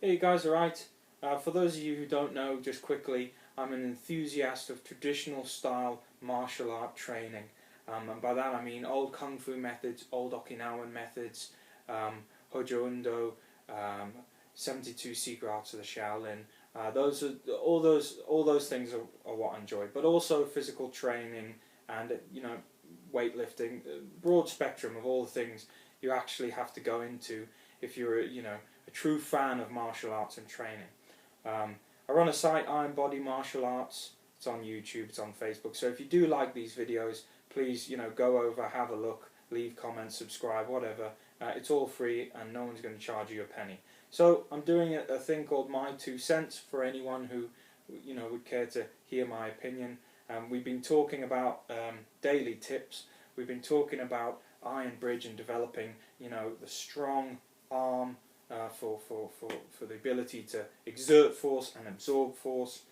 Hey, you guys, alright? For those of you who don't know, just quickly, I'm an enthusiast of traditional style martial art training. And by that I mean old Kung Fu methods, old Okinawan methods, Hojo Undo, 72 Secret Arts of the Shaolin. Those are all those things are what I enjoy. But also physical training and weightlifting, broad spectrum of all the things you actually have to go into if you're a true fan of martial arts and training. I run a site, Iron Body Martial Arts. It's on YouTube, it's on Facebook. So if you do like these videos, please go over, have a look, leave comments, subscribe, whatever. It's all free and no one's going to charge you a penny. So I'm doing a thing called My 2 Cents for anyone who would care to hear my opinion. We've been talking about daily tips. We've been talking about iron bridge and developing the strong arm for the ability to exert force and absorb force.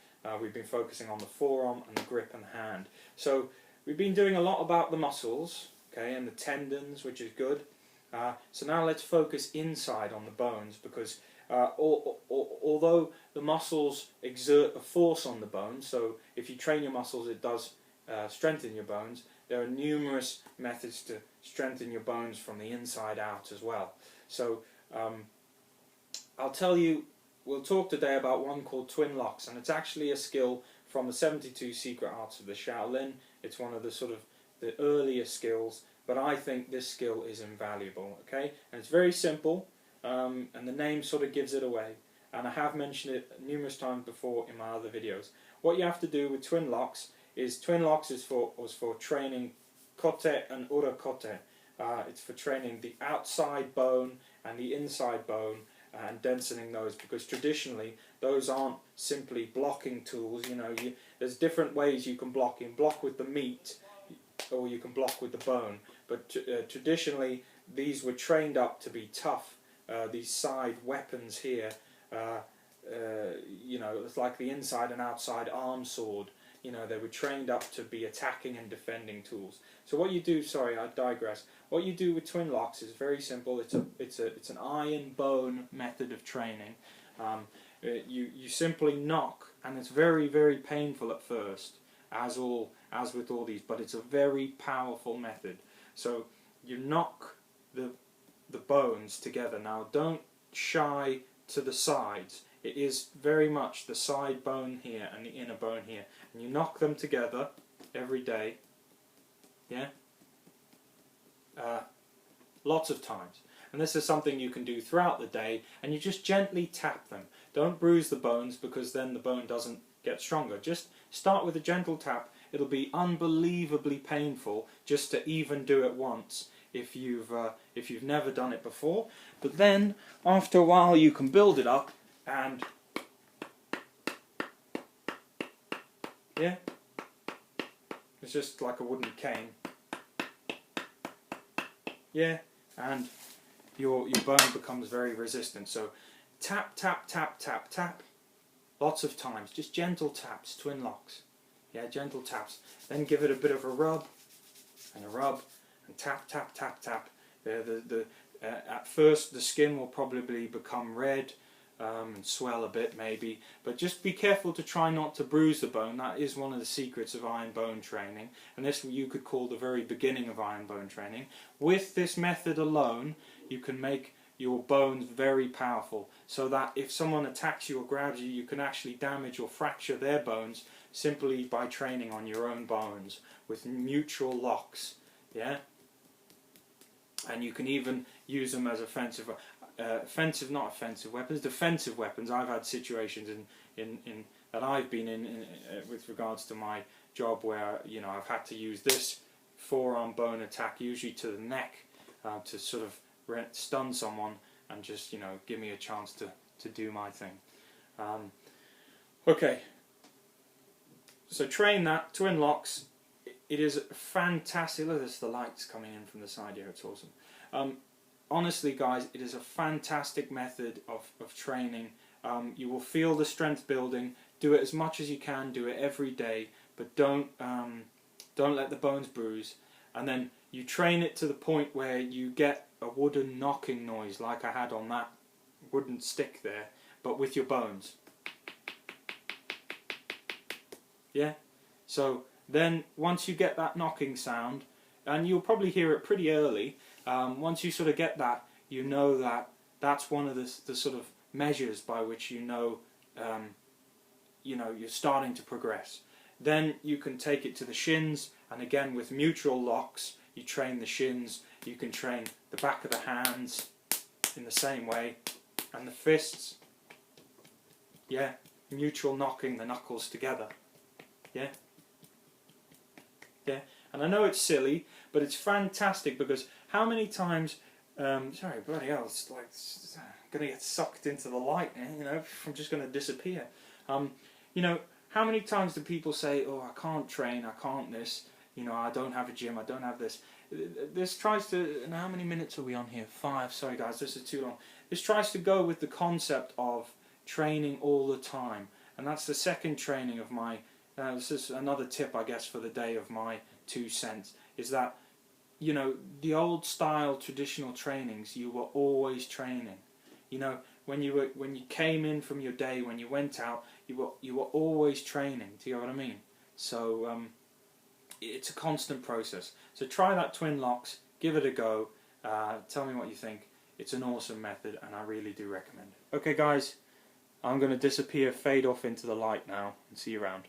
We've been focusing on the forearm and the grip and the hand. So we've been doing a lot about the muscles, okay, and the tendons, which is good. So now let's focus inside on the bones, because although the muscles exert a force on the bones, so if you train your muscles it does strengthen your bones, there are numerous methods to strengthen your bones from the inside out as well. So I'll tell you, we'll talk today about one called twin locks, and it's actually a skill from the 72 Secret Arts of the Shaolin. It's one of the earlier skills, but I think this skill is invaluable, okay? And it's very simple, and the name sort of gives it away, and I have mentioned it numerous times before in my other videos. What you have to do with twin locks is was for training kote and urakote. It's for training the outside bone and the inside bone and densening those, because traditionally those aren't simply blocking tools. There's different ways you can block. You can block with the meat, or you can block with the bone, but traditionally these were trained up to be tough. These side weapons here, it's like the inside and outside arm sword. They were trained up to be attacking and defending tools. So what you do, sorry, I digress. What you do with twin locks is very simple. It's an iron bone method of training. You simply knock, and it's very, very painful at first, as with all these, but it's a very powerful method. So you knock the bones together. Now don't shy to the sides. It is very much the side bone here and the inner bone here, and you knock them together every day, yeah, lots of times. And this is something you can do throughout the day, and you just gently tap them. Don't bruise the bones, because then the bone doesn't get stronger. Just start with a gentle tap. It'll be unbelievably painful just to even do it once if you've never done it before, but then after a while you can build it up. And yeah, it's just like a wooden cane. Yeah, and your bone becomes very resistant. So tap, tap, tap, tap, tap, lots of times. Just gentle taps, twin locks. Yeah, gentle taps. Then give it a bit of a rub, and tap, tap, tap, tap. At first the skin will probably become red and swell a bit maybe, but just be careful to try not to bruise the bone. That is one of the secrets of iron bone training, and this you could call the very beginning of iron bone training. With this method alone you can make your bones very powerful, so that if someone attacks you or grabs you, you can actually damage or fracture their bones simply by training on your own bones with mutual locks. Yeah, and you can even use them as offensive defensive weapons. I've had situations that I've been in with regards to my job where I've had to use this forearm bone attack, usually to the neck, to sort of stun someone and just give me a chance to do my thing. Okay, so train that, twin locks. It is fantastic. Look at this, the lights coming in from the side here, it's awesome. Honestly guys, it is a fantastic method of training. You will feel the strength building. Do it as much as you can, do it every day, but don't let the bones bruise. And then you train it to the point where you get a wooden knocking noise like I had on that wooden stick there, but with your bones. Yeah? So then once you get that knocking sound, and you'll probably hear it pretty early, once you sort of get that, you know that that's one of the sort of measures by which you know you're starting to progress. Then you can take it to the shins, and again with mutual locks, you train the shins, you can train the back of the hands in the same way, and the fists, yeah, mutual knocking the knuckles together, yeah, yeah. And I know it's silly, but it's fantastic, because how many times, sorry, bloody hell, it's like going to get sucked into the light, you know, I'm just going to disappear. You know, how many times do people say, oh, I can't train, I can't this, you know, I don't have a gym, I don't have this. This tries to, and how many minutes are we on here? 5, sorry guys, this is too long. This tries to go with the concept of training all the time. And that's the second training of my, this is another tip I guess for the day of my 2 cents, is that, you know, the old style traditional trainings, you were always training. You know, when you came in from your day, when you went out, you were always training. Do you know what I mean? So it's a constant process. So try that twin locks, give it a go. Tell me what you think. It's an awesome method, and I really do recommend it. Okay, guys, I'm going to disappear, fade off into the light now, and see you around.